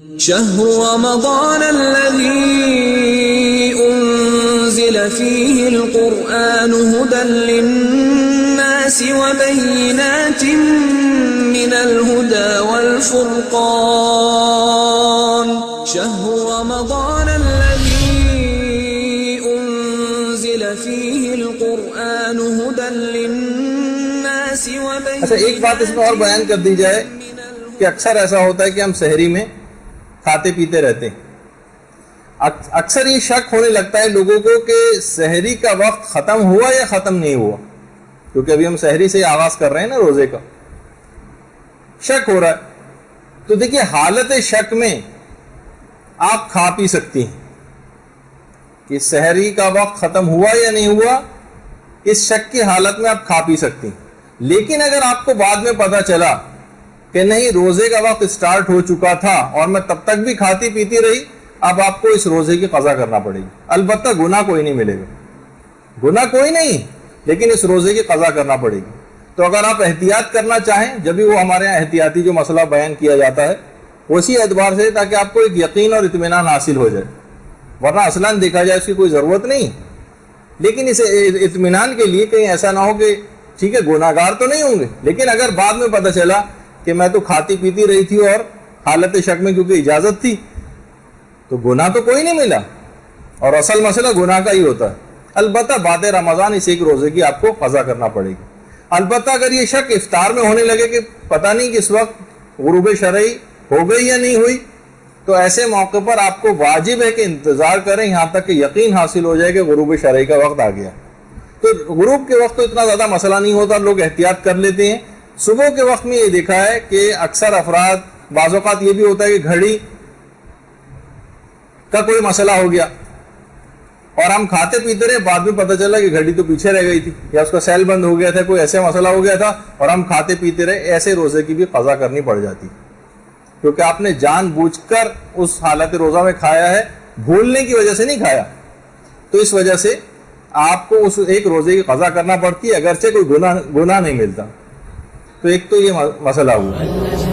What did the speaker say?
شهر رمضان الذي أنزل فيه القرآن هدى للناس وبينات من الهدى والفرقان شهر رمضان الذي أنزل فيه القرآن هدى للناس وبينات. اچھا ایک بات اس میں اور بیان کر دی جائے کہ اکثر ایسا ہوتا ہے کہ ہم سحری میں کھاتے پیتے رہتے ہیں. اکثر یہ شک ہونے لگتا ہے لوگوں کو کہ سحری کا وقت ختم ہوا یا ختم نہیں ہوا، کیونکہ ابھی ہم سحری سے آغاز کر رہے ہیں نا روزے کا. شک ہو رہا ہے تو دیکھیے حالت شک میں آپ کھا پی سکتی ہیں کہ سحری کا وقت ختم ہوا یا نہیں ہوا. اس شک کی حالت میں آپ کھا پی سکتی ہیں. لیکن اگر آپ کو بعد میں پتا چلا کہ نہیں روزے کا وقت سٹارٹ ہو چکا تھا اور میں تب تک بھی کھاتی پیتی رہی، اب آپ کو اس روزے کی قضا کرنا پڑے گی. البتہ گناہ کوئی نہیں ملے گا، گناہ کوئی نہیں، لیکن اس روزے کی قضا کرنا پڑے گی. تو اگر آپ احتیاط کرنا چاہیں، جب بھی وہ ہمارے یہاں احتیاطی جو مسئلہ بیان کیا جاتا ہے اسی اعتبار سے تاکہ آپ کو ایک یقین اور اطمینان حاصل ہو جائے، ورنہ اصلاً دیکھا جائے اس کی کوئی ضرورت نہیں. لیکن اس اطمینان کے لیے کہیں ایسا نہ ہو کہ ٹھیک ہے گناہ گار تو نہیں ہوں گے، لیکن اگر بعد میں پتہ چلا کہ میں تو کھاتی پیتی رہی تھی اور حالت شک میں کیونکہ اجازت تھی تو گناہ تو کوئی نہیں ملا، اور اصل مسئلہ گناہ کا ہی ہوتا ہے. البتہ بعد رمضان اس ایک روزے کی آپ کو قضا کرنا پڑے گی. البتہ اگر یہ شک افطار میں ہونے لگے کہ پتہ نہیں کس وقت غروب شرعی ہو گئی یا نہیں ہوئی، تو ایسے موقع پر آپ کو واجب ہے کہ انتظار کریں یہاں تک کہ یقین حاصل ہو جائے کہ غروب شرعی کا وقت آ گیا. تو غروب کے وقت تو اتنا زیادہ مسئلہ نہیں ہوتا، لوگ احتیاط کر لیتے ہیں. صبح کے وقت میں یہ دیکھا ہے کہ اکثر افراد، بعض اوقات یہ بھی ہوتا ہے کہ گھڑی کا کوئی مسئلہ ہو گیا اور ہم کھاتے پیتے رہے، بعد میں پتہ چلا کہ گھڑی تو پیچھے رہ گئی تھی یا اس کا سیل بند ہو گیا تھا، کوئی ایسے مسئلہ ہو گیا تھا اور ہم کھاتے پیتے رہے. ایسے روزے کی بھی قضا کرنی پڑ جاتی کیونکہ آپ نے جان بوجھ کر اس حالت روزہ میں کھایا ہے، بھولنے کی وجہ سے نہیں کھایا. تو اس وجہ سے آپ کو اس ایک روزے کی قضا کرنا پڑتی ہے اگرچہ کوئی گناہ نہیں ملتا. تو ایک تو یہ مسئلہ ہوا.